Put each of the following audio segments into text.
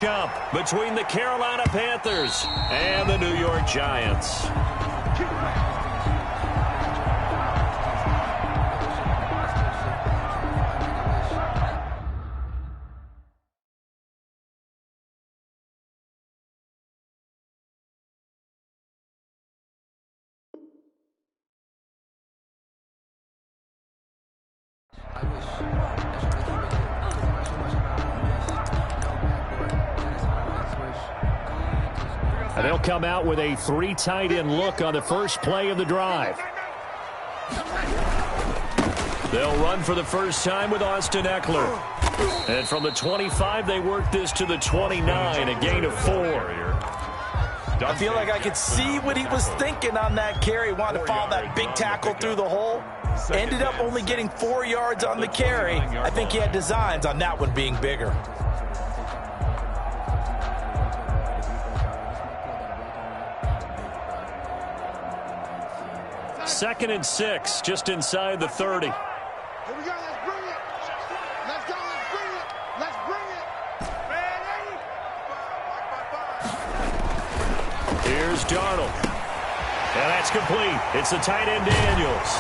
Jump between the Carolina Panthers and the New York Giants. And they'll come out with a 3 tight end look on the first play of the drive. They'll run for the first time with Austin Eckler. And from the 25, they work this to the 29, a gain of 4. I feel like I could see what he was thinking on that carry. Wanted to follow that big tackle through the hole. Ended up only getting 4 yards on the carry. I think he had designs on that one being bigger. Second and 6, just inside the 30. Here we go, let's bring it. Let's go, let's bring it. Let's bring it. Here's Darnold. And that's complete. It's the tight end Daniels.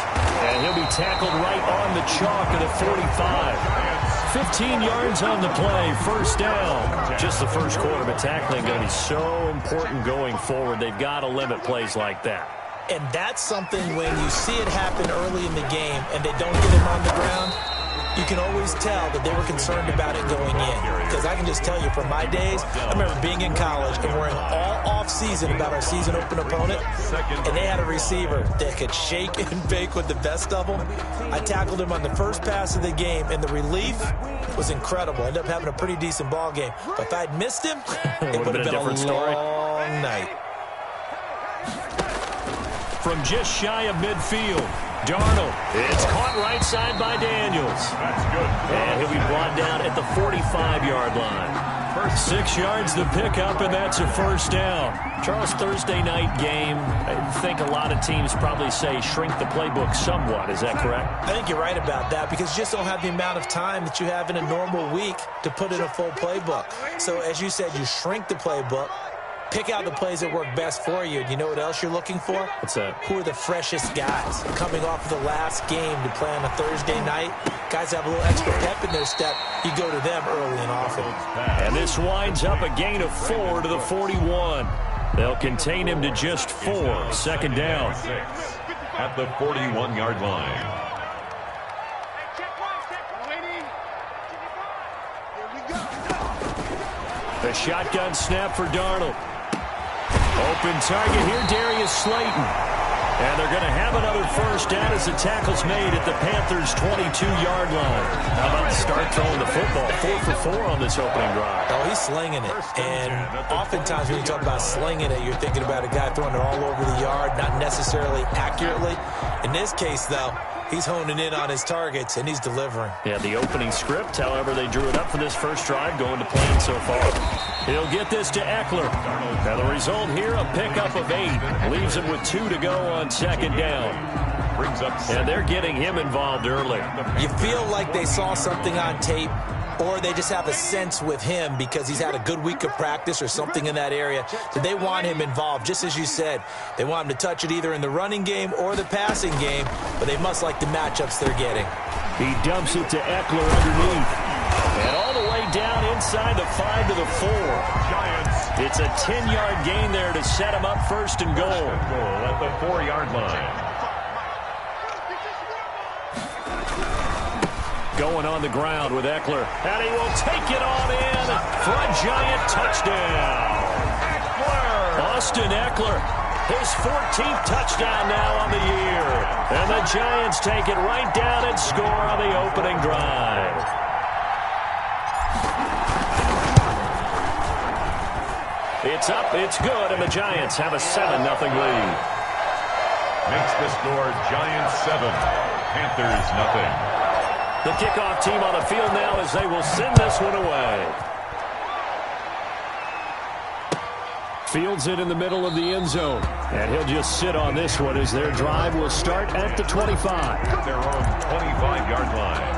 And he'll be tackled right on the chalk at the 45. 15 yards on the play, first down. Just the first quarter, but tackling going to be so important going forward. They've got to limit plays like that. And that's something when you see it happen early in the game and they don't get him on the ground, you can always tell that they were concerned about it going in. Because I can just tell you from my days, I remember being in college and worrying all off-season about our season open opponent, and they had a receiver that could shake and bake with the best of them. I tackled him on the first pass of the game, and the relief was incredible. I ended up having a pretty decent ball game. But if I'd missed him, it would have been a long night. From just shy of midfield, Darnold. It's caught right side by Daniels. That's good. And he'll be brought down at the 45-yard line. 6 yards the pickup, and that's a first down. Charles, Thursday night game, I think a lot of teams probably say shrink the playbook somewhat. Is that correct? I think you're right about that because you just don't have the amount of time that you have in a normal week to put in a full playbook. So, as you said, you shrink the playbook. Pick out the plays that work best for you. You know what else you're looking for? What's that? Who are the freshest guys coming off of the last game to play on a Thursday night? Guys have a little extra pep in their step. You go to them early and often. And this winds up a gain of 4 to the 41. They'll contain him to just 4. Second down. At the 41-yard line. The shotgun snap for Darnold. Open target here, Darius Slayton. And they're going to have another first down as the tackle's made at the Panthers' 22-yard line. How about start throwing the football? 4 for 4 on this opening drive. Oh, he's slinging it. And oftentimes when you talk about slinging it, you're thinking about a guy throwing it all over the yard, not necessarily accurately. In this case, though, he's honing in on his targets, and he's delivering. Yeah, the opening script, however, they drew it up for this first drive, going to plan so far. He'll get this to Eckler. Now the result here, a pickup of 8. Leaves him with 2 to go on second down. And they're getting him involved early. You feel like they saw something on tape, or they just have a sense with him because he's had a good week of practice or something in that area. So they want him involved, just as you said. They want him to touch it either in the running game or the passing game, but they must like the matchups they're getting. He dumps it to Eckler underneath. And all the way down inside the 5 to the 4. Giants. It's a 10-yard gain there to set him up first and goal. At the 4-yard line. Going on the ground with Eckler. And he will take it on in for a Giant touchdown. Austin Eckler, his 14th touchdown now on the year. And the Giants take it right down and score on the opening drive. It's up, it's good, and the Giants have a 7-0 lead. Makes the score Giants 7, Panthers 0. The kickoff team on the field now as they will send this one away. Fields it in the middle of the end zone. And he'll just sit on this one as their drive will start at the 25. Their own 25-yard line.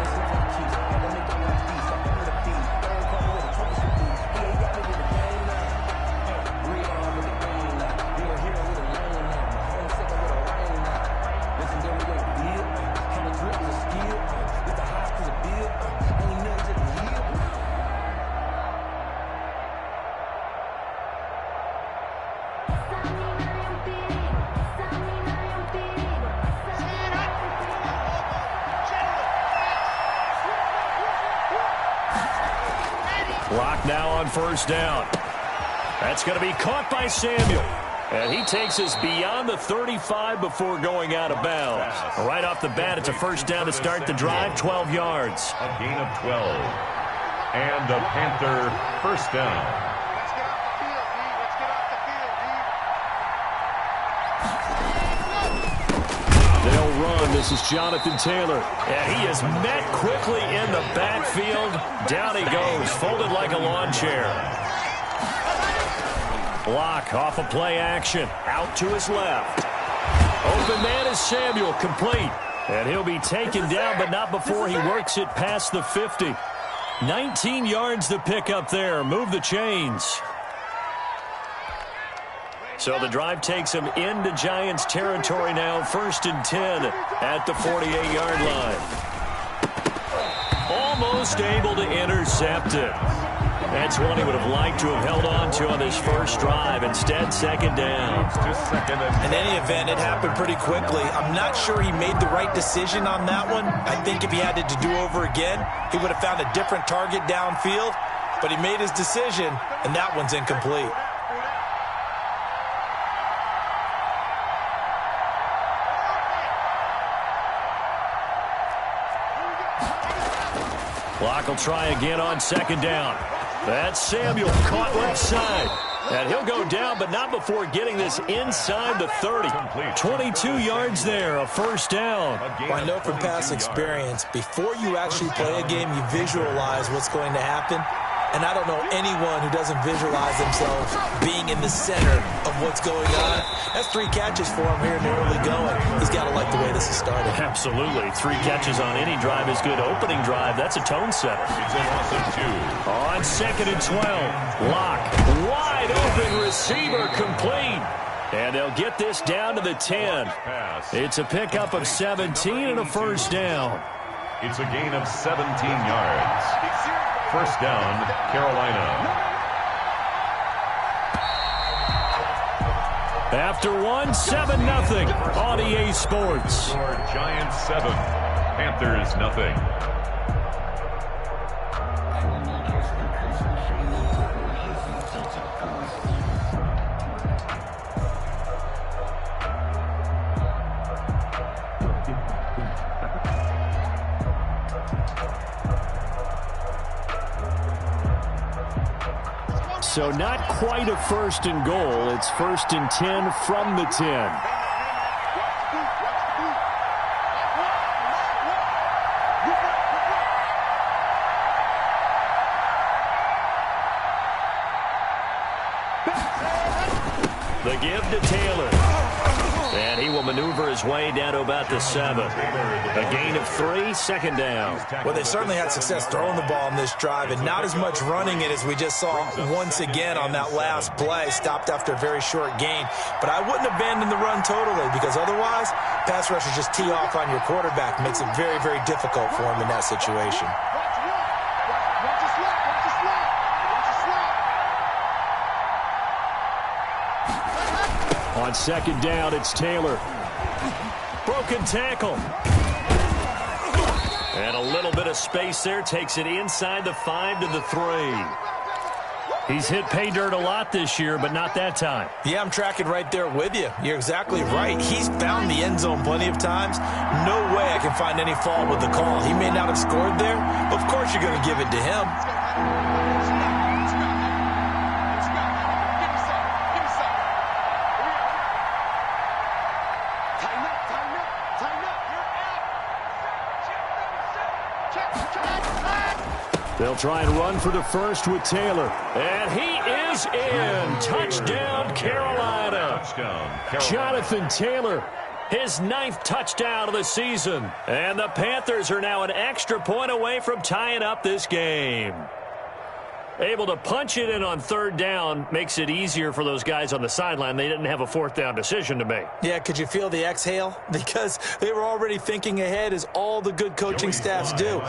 Lock now on first down. That's going to be caught by Samuel. And he takes us beyond the 35 before going out of bounds. Right off the bat, it's a first down to start the drive, 12 yards. A gain of 12. And a Panther first down. Let's get off the field, D. Let's get off the field, D. They'll run. This is Jonathan Taylor. And he is met quickly in the backfield. Down he goes, folded like a lawn chair. Block off of play action. Out to his left. Open man is Samuel, complete. And he'll be taken down, but not before he works it past the 50. 19 yards to pick up there. Move the chains. So the drive takes him into Giants territory now. 1st and 10 at the 48-yard line. Almost able to intercept it. That's one he would have liked to have held on to on his first drive. Instead, second down. In any event, it happened pretty quickly. I'm not sure he made the right decision on that one. I think if he had it to do over again, he would have found a different target downfield. But he made his decision, and that one's incomplete. Block will try again on second down. That's Samuel caught left side. And he'll go down, but not before getting this inside the 30. 22 yards there, a first down. Well, I know from past experience, before you actually play a game, you visualize what's going to happen. And I don't know anyone who doesn't visualize themselves being in the center of what's going on. That's 3 catches for him here in the early going. He's got to like the way this is started. Absolutely. 3 catches on any drive is good. Opening drive, that's a tone setter. It's a loss of 2. On 2nd and 12, Lock, wide open receiver, complete. And they'll get this down to the 10. It's a pickup of 17 and a first down. It's a gain of 17 yards. First down, Carolina. After one, 7-0 on EA Sports. Giants 7, Panthers nothing. So not quite a 1st and goal. It's 1st and 10 from the 10. The give to Taylor. And he will maneuver his way down to about the 7. A gain of 3, second down. Well, they certainly had success throwing the ball in this drive and not as much running it as we just saw once again on that last play. Stopped after a very short gain. But I wouldn't abandon the run totally because otherwise, pass rushers just tee off on your quarterback. Makes it very, very difficult for him in that situation. On second down, it's Taylor. Broken tackle. And a little bit of space there. Takes it inside the 5 to the 3. He's hit pay dirt a lot this year, but not that time. Yeah, I'm tracking right there with you. You're exactly right. He's found the end zone plenty of times. No way I can find any fault with the call. He may not have scored there, but of course you're going to give it to him. They'll try and run for the first with Taylor. And he is in. Touchdown, Carolina. Jonathan Taylor, his 9th touchdown of the season. And the Panthers are now an extra point away from tying up this game. Able to punch it in on 3rd down makes it easier for those guys on the sideline. They didn't have a 4th down decision to make. Yeah, could you feel the exhale? Because they were already thinking ahead, as all the good coaching staffs do.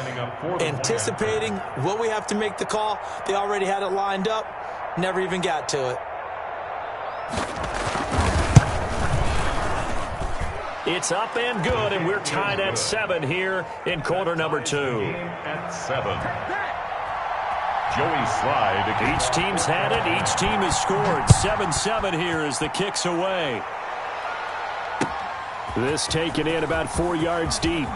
Anticipating, will we have to make the call? They already had it lined up. Never even got to it. It's up and good, and we're tied at 7 here in quarter number 2. At 7. Joey Slide. Each team's had it. Each team has scored. 7-7 here as the kick's away. This taken in about 4 yards deep.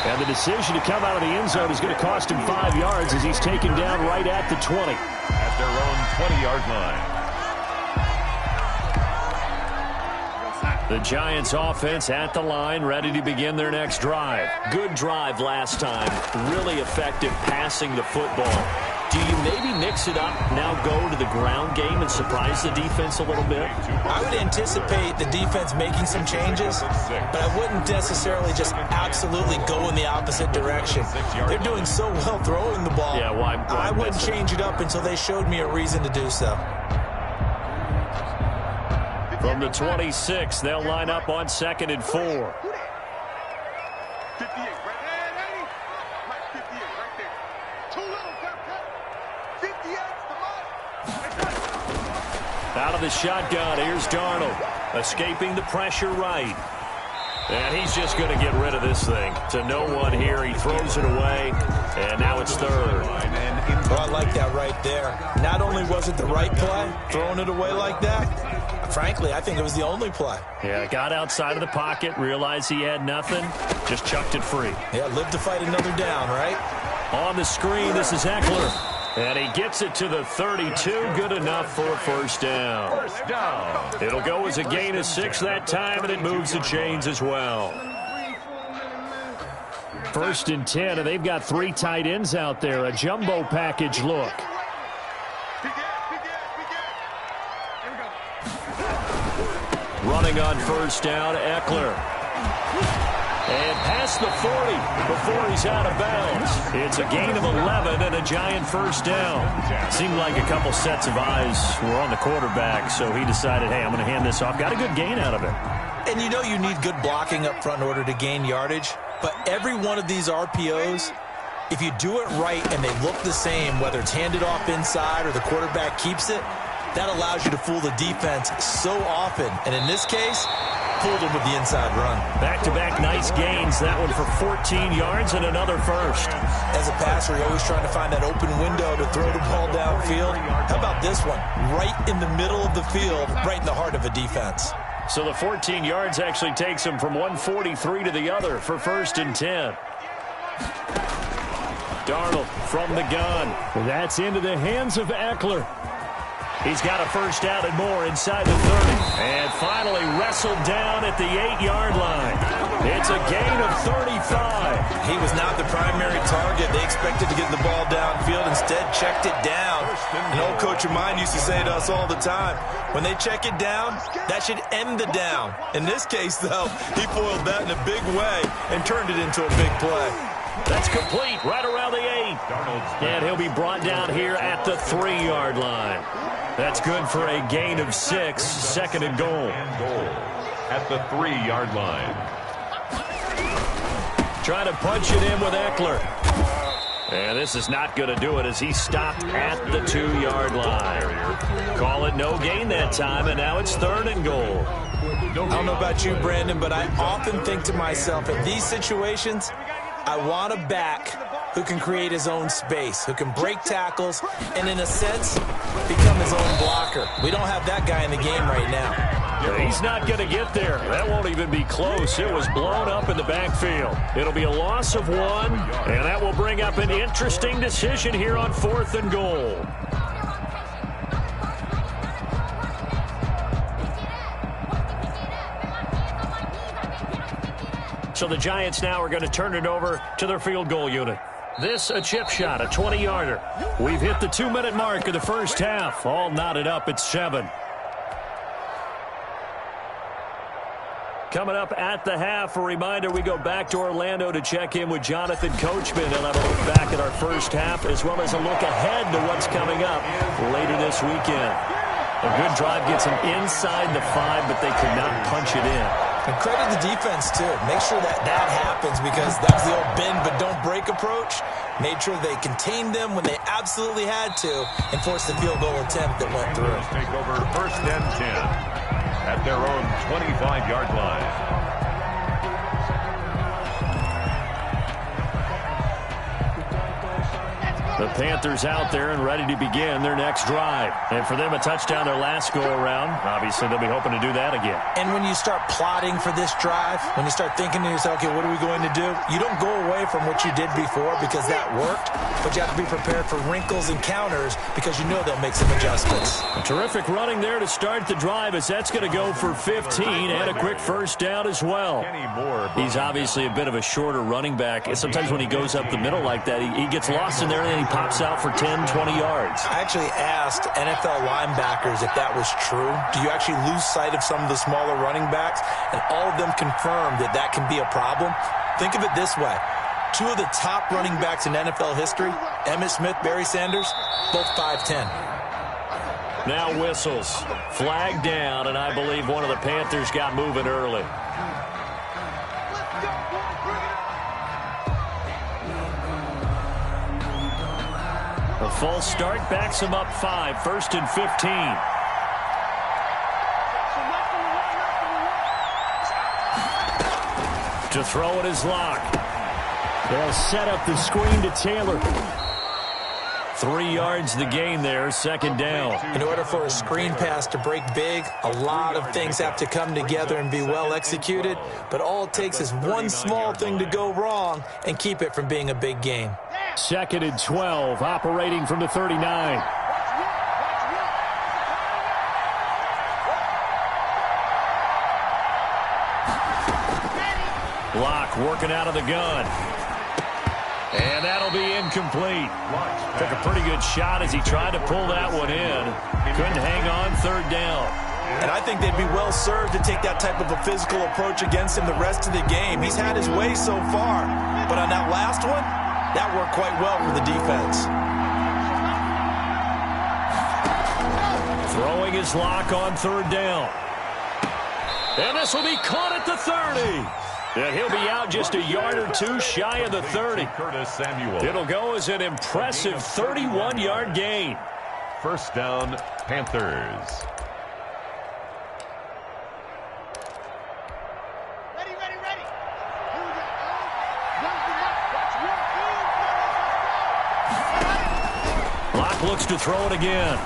And the decision to come out of the end zone is going to cost him 5 yards as he's taken down right at the 20. At their own 20-yard line. The Giants offense at the line, ready to begin their next drive. Good drive last time. Really effective passing the football. Do you maybe mix it up, now go to the ground game and surprise the defense a little bit? I would anticipate the defense making some changes, but I wouldn't necessarily just absolutely go in the opposite direction. They're doing so well throwing the ball. Yeah, why I wouldn't change it up until they showed me a reason to do so. From the 26, they'll line up on 2nd and 4. 58 right there, 58 right there. Too little, cut. 58's the mark. Out of the shotgun, here's Darnold. Escaping the pressure right. And he's just going to get rid of this thing. To no one here, he throws it away, and now it's 3rd. Well, I like that right there. Not only was it the right play, throwing it away like that, frankly, I think it was the only play. Yeah, got outside of the pocket, realized he had nothing, just chucked it free. Yeah, live to fight another down, right? On the screen, this is Eckler. And he gets it to the 32. Good enough for a first down. First down. It'll go as a gain of 6 that time, and it moves the chains as well. 1st and 10, and they've got 3 tight ends out there. A jumbo package look. Running on first down, Eckler. And past the 40 before he's out of bounds. It's a gain of 11 and a Giant first down. Seemed like a couple sets of eyes were on the quarterback, so he decided, hey, I'm going to hand this off. Got a good gain out of it. And you know you need good blocking up front in order to gain yardage. But every one of these RPOs, if you do it right and they look the same, whether it's handed off inside or the quarterback keeps it, that allows you to fool the defense so often. And in this case, fooled him with the inside run. Back-to-back nice gains. That one for 14 yards and another first. As a passer, you're always trying to find that open window to throw the ball downfield. How about this one? Right in the middle of the field, right in the heart of a defense. So the 14 yards actually takes him from 143 to the other for 1st and 10. Darnold from the gun. That's into the hands of Eckler. He's got a first down and more inside the 30. And finally wrestled down at the 8-yard line. It's a gain of 35. He was not the primary target. They expected to get the ball downfield. Instead, checked it down. An old coach of mine used to say to us all the time, when they check it down, that should end the down. In this case, though, he foiled that in a big way and turned it into a big play. That's complete right around the 8. And he'll be brought down here at the 3-yard line. That's good for a gain of 6, 2nd and goal. At the 3-yard line. Trying to punch it in with Eckler. And this is not going to do it as he stopped at the 2-yard line. Call it no gain that time, and now it's 3rd and goal. I don't know about you, Brandon, but I often think to myself, in these situations, I want a back who can create his own space, who can break tackles, and in a sense, become his own blocker. We don't have that guy in the game right now. He's not going to get there. That won't even be close. It was blown up in the backfield. It'll be a loss of 1, and that will bring up an interesting decision here on 4th and goal. So the Giants now are going to turn it over to their field goal unit. This a chip shot, a 20-yarder. We've hit the 2-minute mark of the first half. All knotted up at 7. Coming up at the half, a reminder, we go back to Orlando to check in with Jonathan Coachman. He'll have a look back at our first half as well as a look ahead to what's coming up later this weekend. A good drive gets them inside the 5, but they could not punch it in. And credit the defense, too. Make sure that happens because that was the old bend but don't break approach. Made sure they contained them when they absolutely had to and forced the field goal attempt that went through. Take over 1st and 10 at their own 25-yard line. The Panthers out there and ready to begin their next drive. And for them, a touchdown their last go-around. Obviously, they'll be hoping to do that again. And when you start plotting for this drive, when you start thinking to yourself, okay, what are we going to do? You don't go away from what you did before because that worked, but you have to be prepared for wrinkles and counters because you know they'll make some adjustments. A terrific running there to start the drive as that's going to go for 15 and a quick first down as well. He's obviously a bit of a shorter running back. Sometimes when he goes up the middle like that, he gets lost in there and then he pops out for 10, 20 yards. I actually asked NFL linebackers if that was true. Do you actually lose sight of some of the smaller running backs? And all of them confirmed that that can be a problem. Think of it this way. Two of the top running backs in NFL history, Emmitt Smith, Barry Sanders, both 5'10". Now whistles. Flag down, and I believe one of the Panthers got moving early. A false start backs him up 5, 1st and 15. To throw it is Locke. They'll set up the screen to Taylor. 3 yards the gain there, 2nd down. In order for a screen pass to break big, a lot of things have to come together and be well executed, but all it takes is one small thing to go wrong and keep it from being a big gain. 2nd and 12, operating from the 39. Locke working out of the gun. And that'll be incomplete. Took a pretty good shot as he tried to pull that one in. Couldn't hang on, 3rd down. And I think they'd be well served to take that type of a physical approach against him the rest of the game. He's had his way so far. But on that last one, that worked quite well for the defense. Throwing his Locke on 3rd down. And this will be caught at the 30. And he'll be out just a yard or two shy of the 30. It'll go as an impressive 31-yard gain. 1st down, Panthers. Ready. Locke looks to throw it again.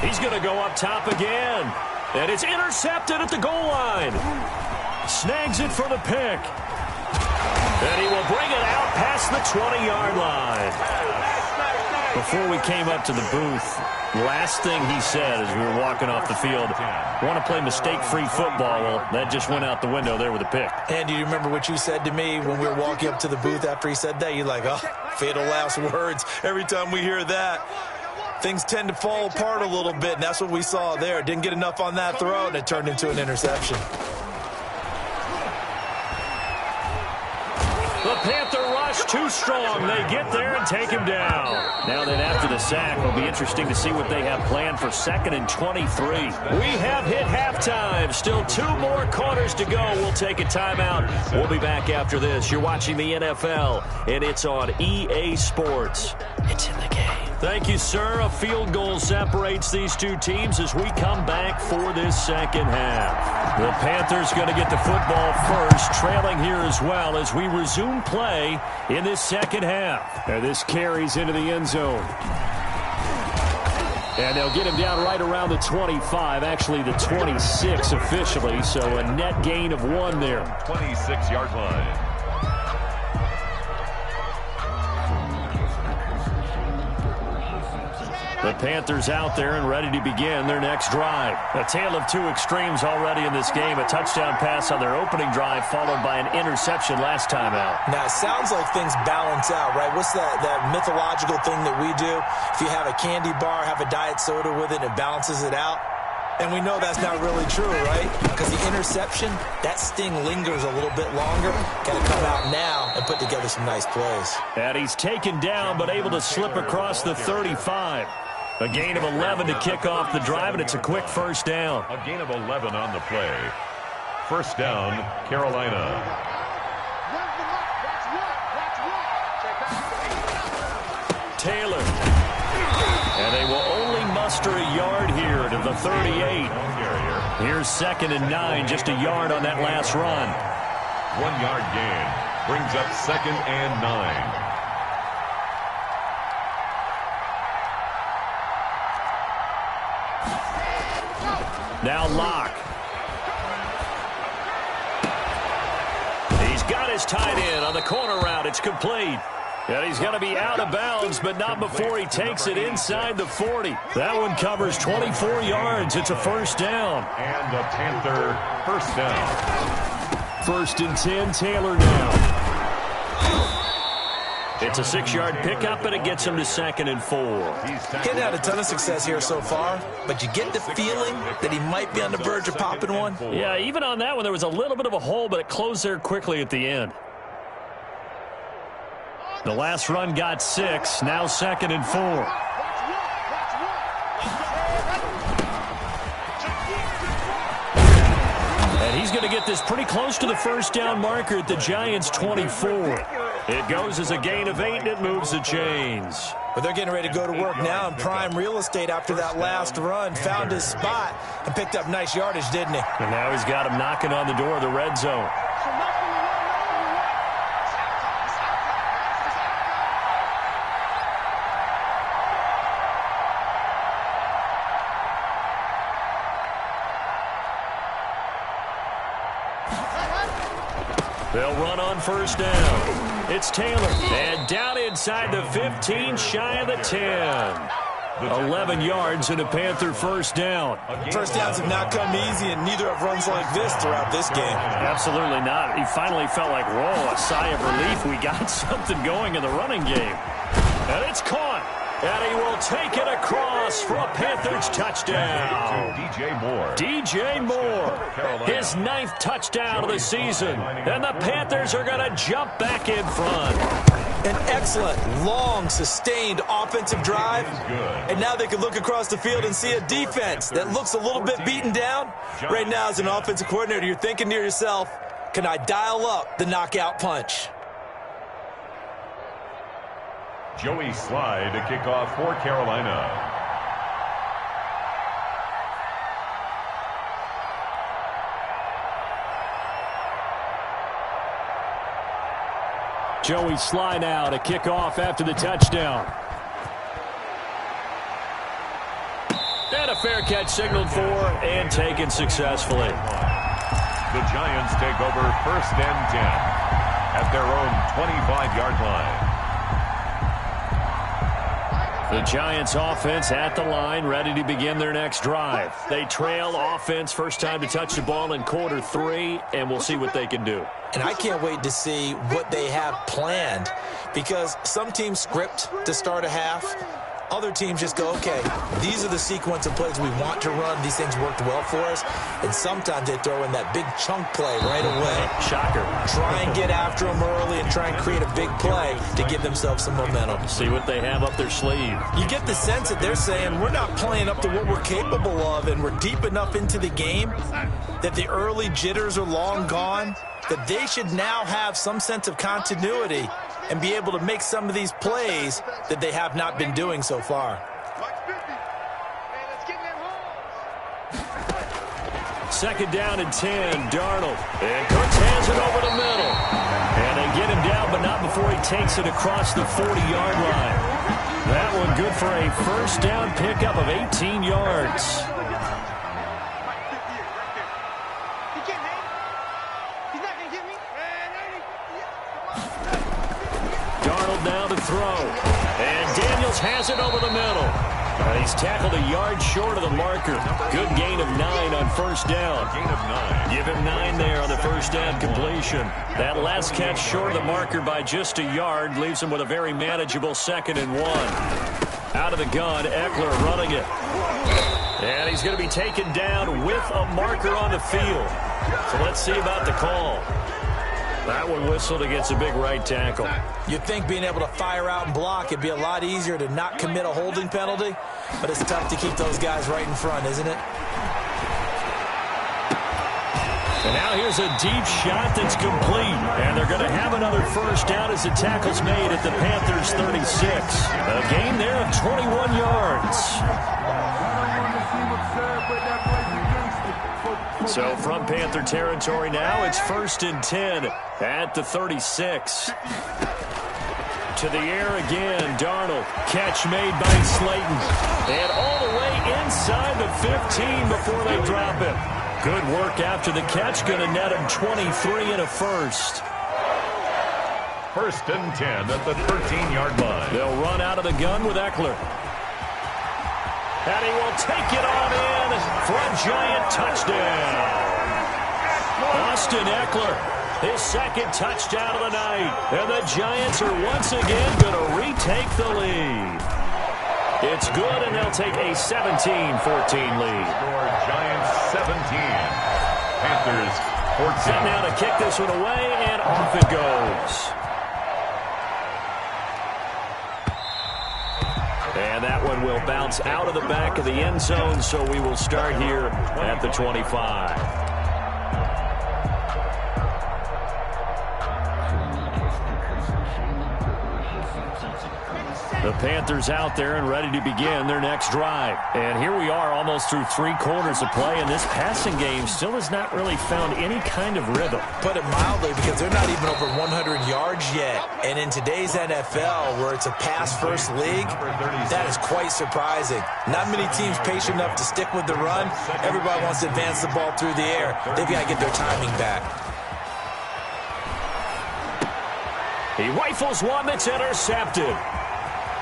He's going to go up top again. And it's intercepted at the goal line. Snags it for the pick. And he will bring it out past the 20-yard line. Before we came up to the booth, last thing he said as we were walking off the field, want to play mistake-free football. Well, that just went out the window there with a pick. And do you remember what you said to me when we were walking up to the booth after he said that? You're like, oh, fatal last words. Every time we hear that, things tend to fall apart a little bit, and that's what we saw there. Didn't get enough on that throw, and it turned into an interception. The Panther rush too strong. They get there and take him down. Now then, after the sack, it'll be interesting to see what they have planned for 2nd and 23. We have hit halftime. Still 2 more quarters to go. We'll take a timeout. We'll be back after this. You're watching the NFL, and it's on EA Sports. It's in the game. Thank you, sir. A field goal separates these two teams as we come back for this 2nd half. The Panthers going to get the football first, trailing here as well as we resume play in this 2nd half. And this carries into the end zone. And they'll get him down right around the 25, actually the 26 officially, so a net gain of 1 there. 26-yard line. The Panthers out there and ready to begin their next drive. A tale of 2 extremes already in this game. A touchdown pass on their opening drive followed by an interception last time out. Now, it sounds like things balance out, right? What's that mythological thing that we do? If you have a candy bar, have a diet soda with it, it balances it out. And we know that's not really true, right? Because the interception, that sting lingers a little bit longer. Got to come out now and put together some nice plays. And he's taken down but able to slip across the 35. A gain of 11 to kick off the drive, and it's a quick 1st down. A gain of 11 on the play. 1st down, Carolina. Taylor. And they will only muster a yard here to the 38. Here's 2nd and 9, just a yard on that last run. 1-yard gain brings up 2nd and 9. Now Locke. He's got his tight end on the corner route. It's complete. And he's going to be out of bounds, but not before he takes it inside the 40. That one covers 24 yards. It's a first down. And the Panther first down. 1st and 10, Taylor now. It's a 6-yard pickup, and it gets him to 2nd and 4. Getting had a ton of success here so far, but you get the feeling that he might be on the verge of popping one. Yeah, even on that one, there was a little bit of a hole, but it closed there quickly at the end. The last run got 6, now 2nd and 4. And he's going to get this pretty close to the first down marker at the Giants' 24. It goes as a gain of 8, and it moves the chains. But they're getting ready to go to work now in prime real estate after that last run. Found his spot and picked up nice yardage, didn't he? And now he's got him knocking on the door of the red zone. They'll run on first down. It's Taylor. And down inside the 15, shy of the 10. 11 yards and a Panther first down. First downs have not come easy, and neither have runs like this throughout this game. Absolutely not. He finally felt like, whoa, a sigh of relief. We got something going in the running game. And it's caught. And he will take it across for a Panthers touchdown. DJ Moore. DJ Moore, his 9th touchdown of the season. And the Panthers are going to jump back in front. An excellent, long, sustained offensive drive. And now they can look across the field and see a defense that looks a little bit beaten down. Right now, as an offensive coordinator, you're thinking to yourself, can I dial up the knockout punch? Joey Slye to kick off for Carolina. Joey Slye now to kick off after the touchdown. And a fair catch signaled for and taken successfully. The Giants take over 1st and 10 at their own 25-yard line. The Giants offense at the line, ready to begin their next drive. They trail offense, first time to touch the ball in quarter 3, and we'll see what they can do. And I can't wait to see what they have planned, because some teams script to start a half. Other teams just go, okay, these are the sequence of plays we want to run. These things worked well for us. And sometimes they throw in that big chunk play right away. Shocker. Try and get after them early and try and create a big play to give themselves some momentum. See what they have up their sleeve. You get the sense that they're saying we're not playing up to what we're capable of, and we're deep enough into the game that the early jitters are long gone, that they should now have some sense of continuity and be able to make some of these plays that they have not been doing so far. 2nd down and 10, Darnold. And Cooks has it over the middle. And they get him down, but not before he takes it across the 40-yard line. That one good for a first down pickup of 18 yards. Now to throw. And Daniels has it over the middle. And he's tackled a yard short of the marker. Good gain of 9 on first down. Gain of 9. Give him 9 there on the first down completion. That last catch short of the marker by just a yard leaves him with a very manageable 2nd and 1. Out of the gun, Eckler running it. And he's going to be taken down with a marker on the field. So let's see about the call. That one whistled against a big right tackle. You'd think being able to fire out and block, it'd be a lot easier to not commit a holding penalty, but it's tough to keep those guys right in front, isn't it? And now here's a deep shot that's complete. And they're going to have another first down as the tackle's made at the Panthers' 36. A gain there of 21 yards. So from Panther territory now, it's 1st and 10 at the 36. To the air again, Darnold. Catch made by Slayton. And all the way inside the 15 before they drop him. Good work after the catch. Going to net him 23 and a first. 1st and 10 at the 13-yard line. They'll run out of the gun with Eckler. And he will take it on in for a Giant touchdown. Austin Eckler, his 2nd touchdown of the night. And the Giants are once again going to retake the lead. It's good, and they'll take a 17-14 lead. Score Giants 17. Panthers 14. Set now to kick this one away, and off it goes. And that one will bounce out of the back of the end zone, so we will start here at the 25. The Panthers out there and ready to begin their next drive. And here we are almost through 3 quarters of play, and this passing game still has not really found any kind of rhythm. Put it mildly, because they're not even over 100 yards yet. And in today's NFL, where it's a pass-first league, that is quite surprising. Not many teams patient enough to stick with the run. Everybody wants to advance the ball through the air. They've got to get their timing back. He rifles one that's intercepted.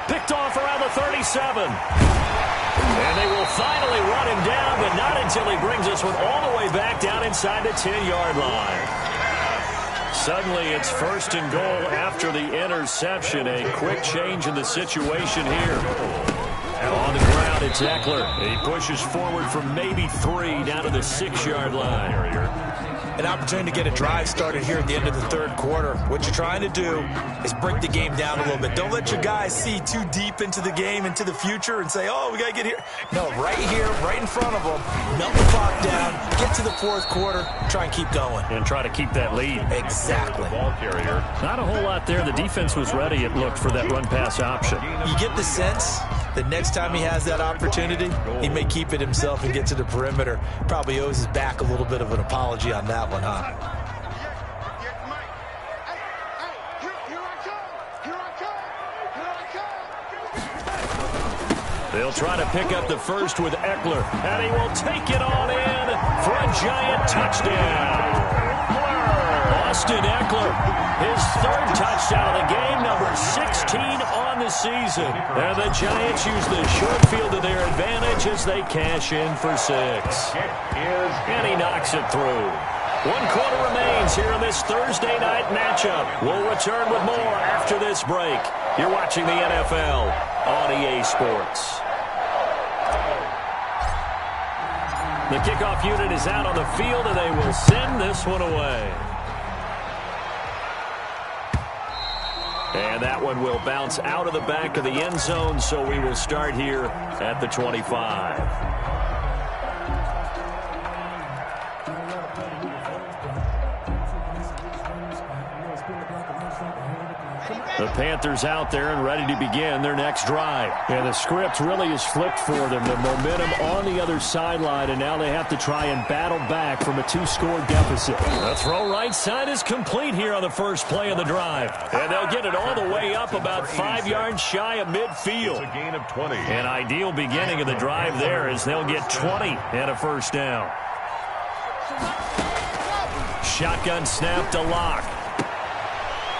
Picked off around the 37. And they will finally run him down, but not until he brings this one all the way back down inside the 10-yard line. Suddenly it's 1st and goal after the interception. A quick change in the situation here. And on the ground, it's Eckler. He pushes forward from maybe 3 down to the 6-yard line. An opportunity to get a drive started here at the end of the 3rd quarter. What you're trying to do is break the game down a little bit. Don't let your guys see too deep into the game, into the future, and say, oh, we got to get here. No, right here, right in front of them, melt the clock down, get to the 4th quarter, try and keep going. And try to keep that lead. Exactly. Ball carrier. Not a whole lot there. The defense was ready, it looked, for that run-pass option. You get the sense that next time he has that opportunity, he may keep it himself and get to the perimeter. Probably owes his back a little bit of an apology on that one, huh? They'll try to pick up the first with Eckler, and he will take it on in for a Giant touchdown. Austin Eckler, his 3rd touchdown of the game, number 16 on the season. And the Giants use the short field to their advantage as they cash in for 6. And he knocks it through. 1 quarter remains here in this Thursday night matchup. We'll return with more after this break. You're watching the NFL on EA Sports. The kickoff unit is out on the field, and they will send this one away. And that one will bounce out of the back of the end zone, so we will start here at the 25. The Panthers out there and ready to begin their next drive. And the script really is flipped for them. The momentum on the other sideline, and now they have to try and battle back from a 2-score deficit. The throw right side is complete here on the first play of the drive. And they'll get it all the way up about 5 yards shy of midfield. It's a gain of 20. An ideal beginning of the drive there as they'll get 20 and a first down. Shotgun snap to Locke.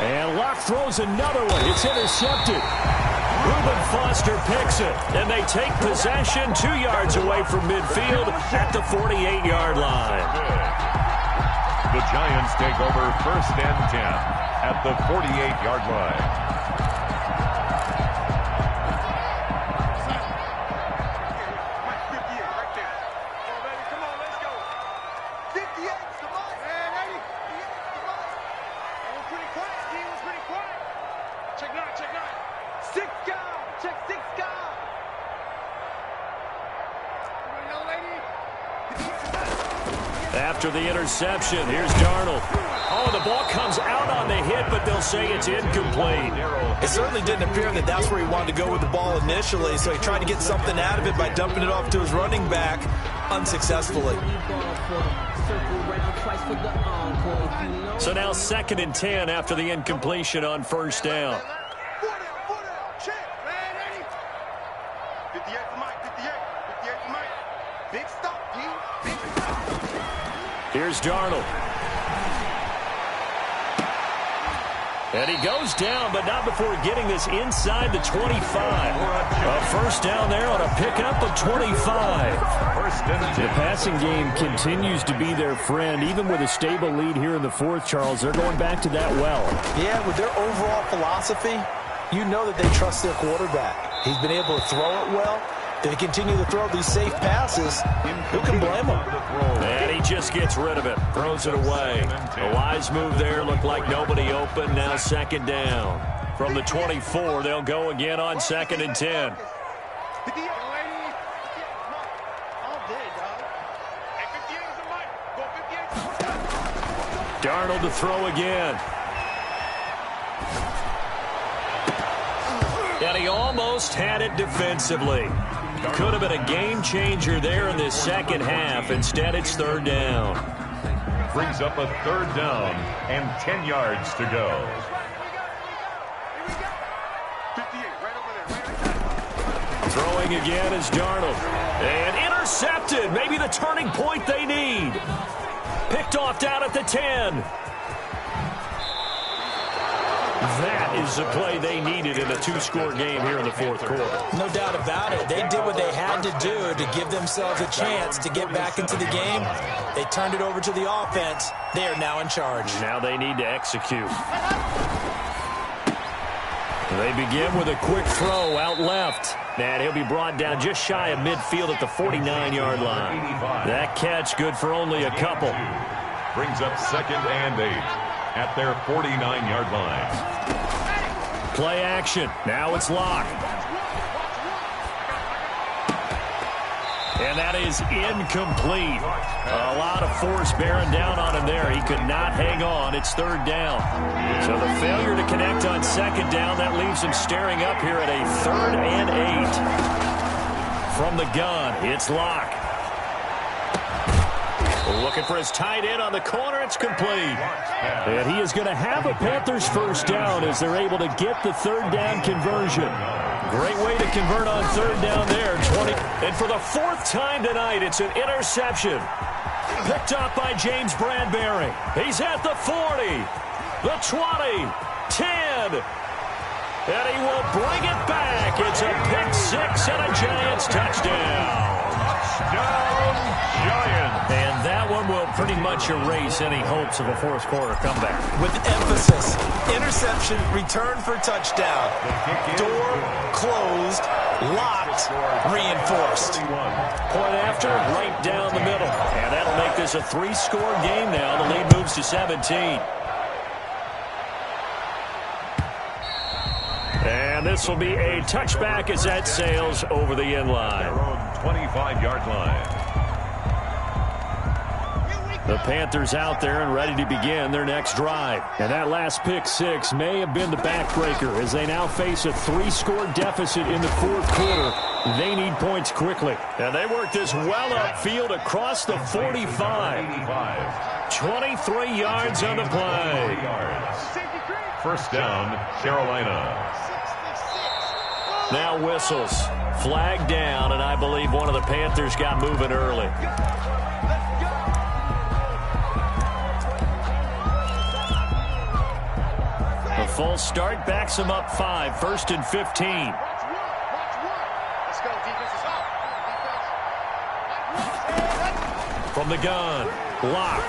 And Locke throws another one. It's intercepted. Reuben Foster picks it. And they take possession 2 yards away from midfield at the 48-yard line. The Giants take over 1st and 10 at the 48-yard line. After the interception, here's Darnold. Oh, the ball comes out on the hit, but they'll say it's incomplete. It certainly didn't appear that that's where he wanted to go with the ball initially, so he tried to get something out of it by dumping it off to his running back unsuccessfully. So now 2nd and 10 after the incompletion on 1st down. Here's Darnold. And he goes down, but not before getting this inside the 25. A first down there on a pickup of 25. The passing game continues to be their friend. Even with a stable lead here in the fourth, Charles, they're going back to that well. Yeah, with their overall philosophy, you know that they trust their quarterback. He's been able to throw it well. If they continue to throw these safe passes, who can blame him? And he just gets rid of it, throws it away. A wise move there, looked like nobody open. Now second down. From the 24, they'll go again on 2nd and 10. Darnold to throw again. And he almost had it defensively. Could have been a game changer there in this second half. Instead, it's 3rd down. Brings up a 3rd down and 10 yards to go. Throwing again is Darnold. And intercepted. Maybe the turning point they need. Picked off down at the 10. That is the play they needed in a 2-score game here in the 4th quarter. No doubt about it. They did what they had to do to give themselves a chance to get back into the game. They turned it over to the offense. They are now in charge. Now they need to execute. They begin with a quick throw out left. And he'll be brought down just shy of midfield at the 49-yard line. That catch good for only a couple. Brings up 2nd and 8. At their 49-yard line. Play action. Now it's Locke. And that is incomplete. A lot of force bearing down on him there. He could not hang on. It's 3rd down. So the failure to connect on 2nd down, that leaves him staring up here at a 3rd and 8. From the gun, it's Locke. Looking for his tight end on the corner. It's complete. And he is going to have a Panthers first down as they're able to get the 3rd down conversion. Great way to convert on 3rd down there. 20. And for the 4th time tonight, it's an interception. Picked up by James Bradbury. He's at the 40, the 20, 10. And he will bring it back. It's a pick 6 and a Giants touchdown. Touchdown, Giants. And that one will pretty much erase any hopes of a 4th quarter comeback. With emphasis, interception, return for touchdown. Door closed, locked, reinforced. Point after, right down the middle. And that'll make this a 3-score game now. The lead moves to 17. And this will be a touchback as that sails over the end line. Their own 25-yard line. The Panthers out there and ready to begin their next drive. And that last pick 6 may have been the backbreaker as they now face a 3-score deficit in the 4th quarter. They need points quickly. And they work this well upfield across the 45. 23 yards on the play. First down, Carolina. Now whistles. Flag down, and I believe one of the Panthers got moving early. A false start backs him up 5. 1st and 15. From the gun, Locke.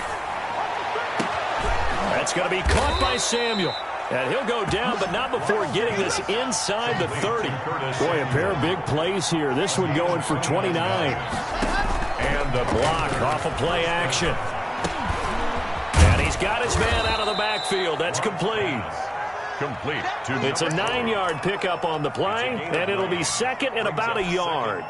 That's going to be caught by Samuel. And he'll go down, but not before getting this inside the 30. Boy, a pair of big plays here. This one going for 29. And the block off of play action. And he's got his man out of the backfield. That's complete. It's a 9-yard pickup on the play, and it'll be 2nd and about a yard.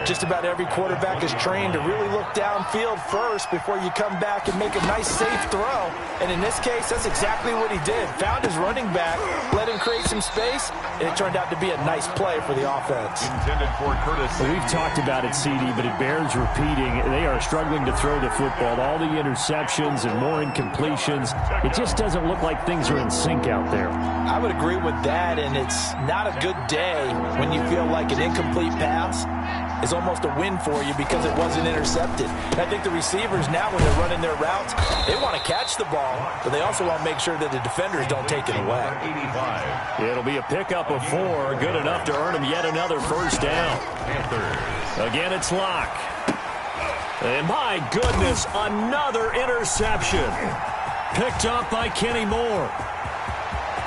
Just about every quarterback is trained to really look downfield first before you come back and make a nice, safe throw. And in this case, that's exactly what he did. Found his running back, let him and create some space, and it turned out to be a nice play for the offense. Intended for Curtis. Well, we've talked about it, CD, but it bears repeating. They are struggling to throw the football. All the interceptions and more incompletions. It just doesn't look like things are in sync out there. I would agree with that, and it's not a good day when you feel like an incomplete pass is almost a win for you because it wasn't intercepted. And I think the receivers now, when they're running their routes, they want to catch the ball, but they also want to make sure that the defenders don't take it away. 85. It'll be a pickup of 4, good enough to earn him yet another first down. Panthers. Again, it's Locke. And my goodness, another interception. Picked up by Kenny Moore.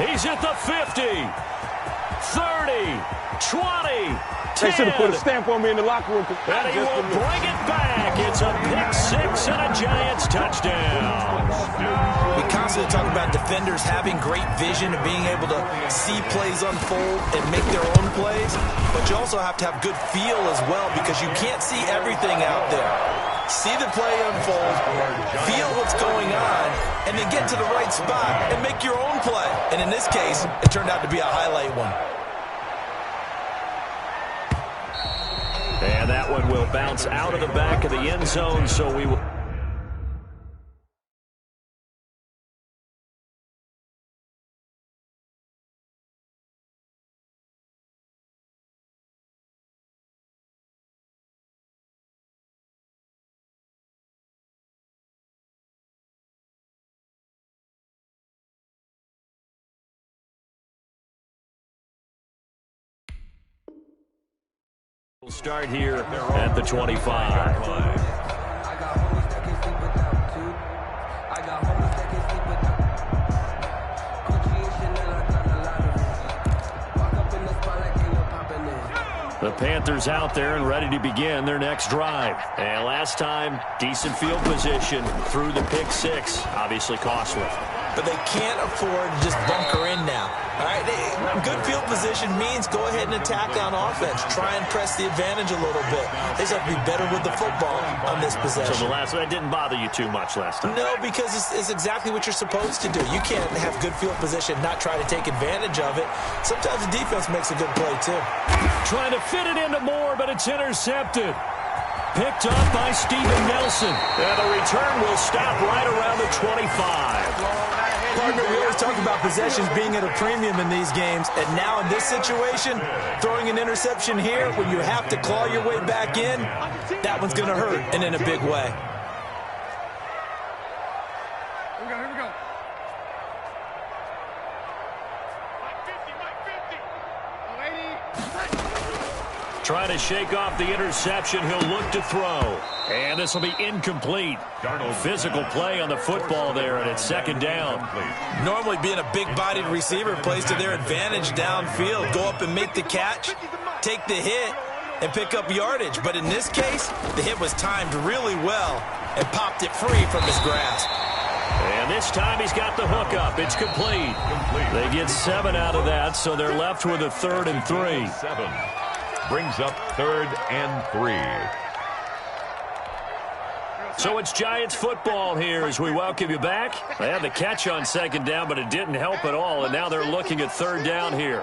He's at the 50, 30, 20, 10. They should have put a stamp on me in the locker room. And he will bring it back. It's a pick-6 and a Giants touchdown. We constantly talk about defenders having great vision and being able to see plays unfold and make their own plays, but you also have to have good feel as well because you can't see everything out there. See the play unfold, feel what's going on, and then get to the right spot and make your own play. And in this case, it turned out to be a highlight one. And that one will bounce out of the back of the end zone, so we will... We'll start here at the 25. The Panthers out there and ready to begin their next drive. And last time, decent field position through the pick-6, obviously costly. But they can't afford to just bunker in now. All right, good field position means go ahead and attack on offense. Try and press the advantage a little bit. They just have to be better with the football on this possession. So the last one didn't bother you too much last time? No, because it's exactly what you're supposed to do. You can't have good field position, not try to take advantage of it. Sometimes the defense makes a good play, too. Trying to fit it into Moore, but it's intercepted. Picked up by Steven Nelson. And the return will stop right around the 25. Partner, we always talk about possessions being at a premium in these games, and now in this situation, throwing an interception here when you have to claw your way back in, that one's going to hurt, and in a big way. Here we go. Trying to shake off the interception. He'll look to throw. And this will be incomplete. Physical play on the football there, and it's second down. Normally being a big-bodied receiver plays to their advantage downfield. Go up and make the catch, take the hit, and pick up yardage. But in this case, the hit was timed really well and popped it free from his grasp. And this time he's got the hook up. It's complete. They get 7 out of that, so they're left with a 3rd and 3. 7 brings up 3rd and 3. So it's Giants football here as we welcome you back. They had the catch on second down, but it didn't help at all, and now they're looking at 3rd down here.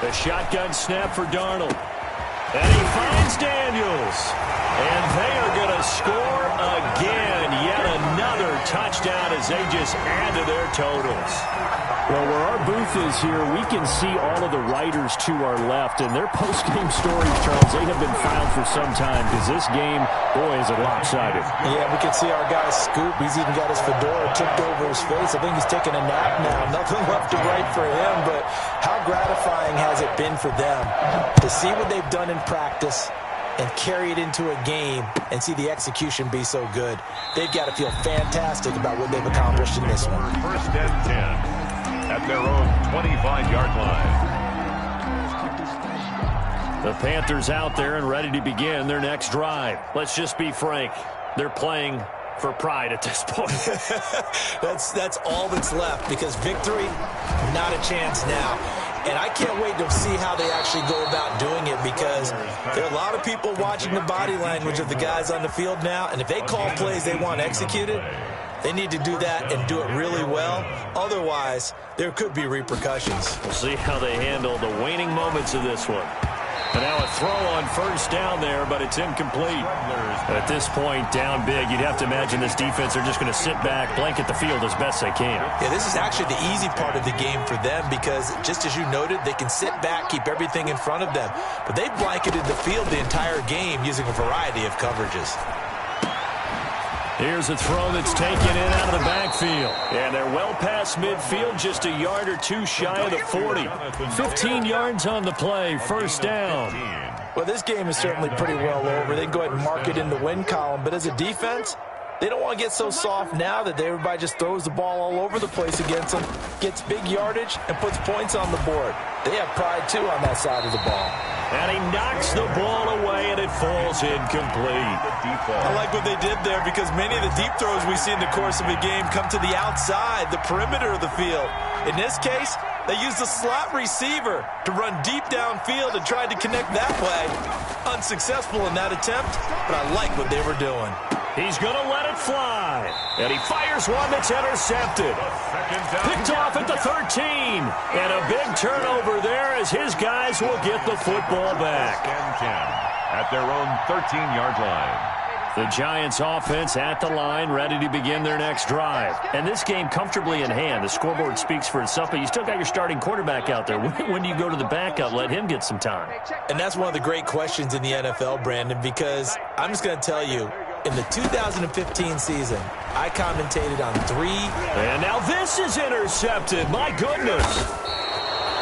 The shotgun snap for Darnold. And he finds Daniels. And they are going to score again. Yet another touchdown as they just add to their totals. Well, where our booth is here, we can see all of the writers to our left. And their post-game stories, Charles, they have been filed for some time because this game, boy, is it lopsided. Yeah, we can see our guy Scoop. He's even got his fedora tipped over his face. I think he's taking a nap now. Nothing left to write for him, but how gratifying has it been for them to see what they've done in practice and carry it into a game and see the execution be so good. They've got to feel fantastic about what they've accomplished in this one. 1st and 10 at their own 25-yard line. The Panthers out there and ready to begin their next drive. Let's just be frank. They're playing for pride at this point. That's all that's left because victory, not a chance now. And I can't wait to see how they actually go about doing it because there are a lot of people watching the body language of the guys on the field now. And if they call plays they want executed, They need to do that and do it really well. Otherwise, there could be repercussions. We'll see how they handle the waning moments of this one. And now a throw on first down there, but it's incomplete. At this point, down big, you'd have to imagine this defense are just going to sit back, blanket the field as best they can. Yeah, this is actually the easy part of the game for them because, just as you noted, they can sit back, keep everything in front of them. But they blanketed the field the entire game using a variety of coverages. Here's a throw that's taken in out of the backfield. And they're well past midfield, just a yard or two shy of the 40. 15 yards on the play, first down. Well, this game is certainly pretty well over. They can go ahead and mark it in the win column. But as a defense, they don't want to get so soft now that everybody just throws the ball all over the place against them, gets big yardage, and puts points on the board. They have pride, too, on that side of the ball. And he knocks the ball away, and it falls incomplete. I like what they did there because many of the deep throws we see in the course of a game come to the outside, the perimeter of the field. In this case, they used a slot receiver to run deep downfield and tried to connect that way. Unsuccessful in that attempt, but I like what they were doing. He's going to let it fly. And he fires one that's intercepted. Picked off at the 13. And a big turnover there as his guys will get the football back. At their own 13-yard line. The Giants offense at the line, ready to begin their next drive. And this game comfortably in hand. The scoreboard speaks for itself, but you still got your starting quarterback out there. When do you go to the backup, let him get some time? And that's one of the great questions in the NFL, Brandon, because I'm just going to tell you, in the 2015 season, I commentated on 3. And now this is intercepted. My goodness.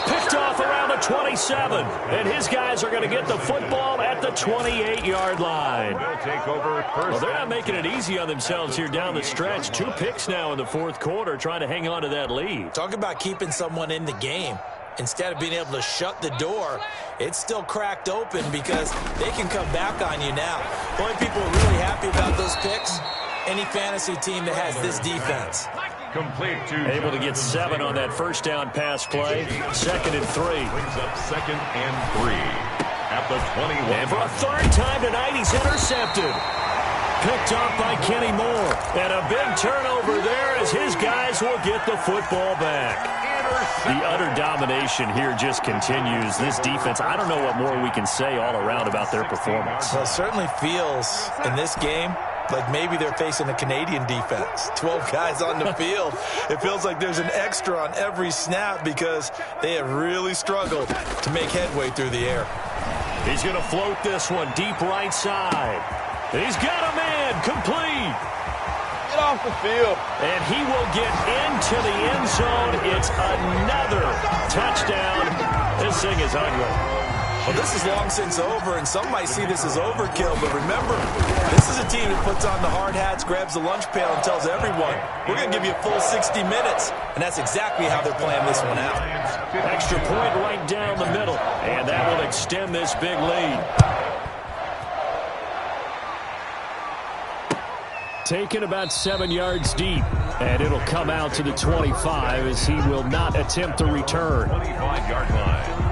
Picked off around the 27. And his guys are going to get the football at the 28-yard line. Well, they're not making it easy on themselves here down the stretch. 2 picks now in the fourth quarter, trying to hang on to that lead. Talk about keeping someone in the game. Instead of being able to shut the door, it's still cracked open because they can come back on you now. The only people really happy about those picks, any fantasy team that has this defense. Able to get 7 on that first down pass play. 2nd and 3. Brings up 2nd and 3 at the 21. And for a third time tonight, he's intercepted. Picked off by Kenny Moore. And a big turnover there as his guys will get the football back. The utter domination here just continues. This defense, I don't know what more we can say all around about their performance. Well, it certainly feels in this game like maybe they're facing a Canadian defense. 12 guys on the field. It feels like there's an extra on every snap because they have really struggled to make headway through the air. He's going to float this one deep right side. He's got a man complete. Get off the field. And he will get into the end zone. It's another touchdown. This thing is ugly. Well, this is long since over, and some might see this as overkill. But remember, this is a team that puts on the hard hats, grabs the lunch pail, and tells everyone, we're going to give you a full 60 minutes. And that's exactly how they're playing this one out. Extra point right down the middle. And that will extend this big lead. Taken about 7 yards deep. And it'll come out to the 25 as he will not attempt the return. 25-yard line.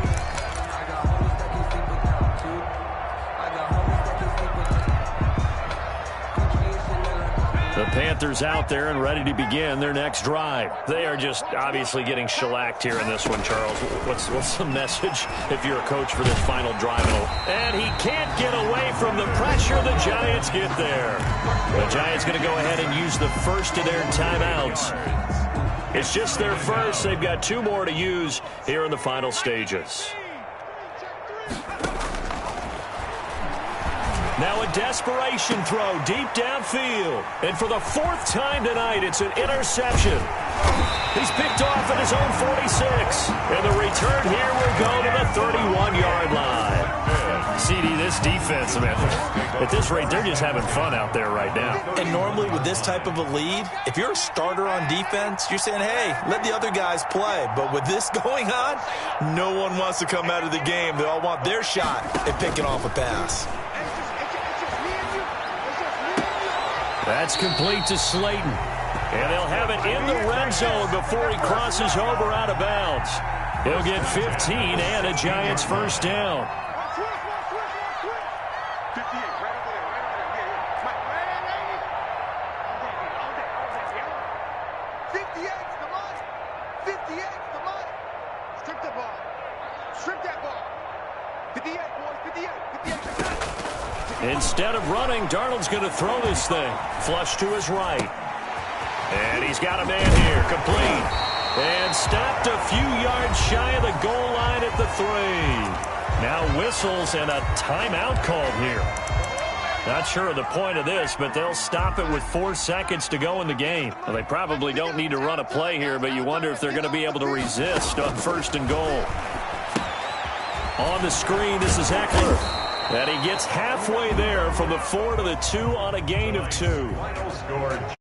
The Panthers out there and ready to begin their next drive. They are just obviously getting shellacked here in this one, Charles. What's the message if you're a coach for this final drive? And he can't get away from the pressure. The Giants get there. The Giants going to go ahead and use the first of their timeouts. It's just their first. They've got 2 more to use here in the final stages. Now a desperation throw deep downfield. And for the 4th time tonight, it's an interception. He's picked off at his own 46. And the return here will go to the 31-yard line. CD, this defense, man, at this rate, they're just having fun out there right now. And normally with this type of a lead, if you're a starter on defense, you're saying, hey, let the other guys play. But with this going on, no one wants to come out of the game. They all want their shot at picking off a pass. That's complete to Slayton. And they'll have it in the red zone before he crosses over out of bounds. He'll get 15 and a Giants first down. 58's the money. 58's the money. Strip the ball. Strip that ball. 58, boys. 58. 58. Instead of running, Darnold's going to throw this thing. Flush to his right. And he's got a man here. Complete. And stopped a few yards shy of the goal line at the 3. Now whistles and a timeout called here. Not sure of the point of this, but they'll stop it with 4 seconds to go in the game. Well, they probably don't need to run a play here, but you wonder if they're going to be able to resist on 1st and goal. On the screen, this is Eckler. And he gets halfway there from the 4 to the 2 on a gain of 2. Final score.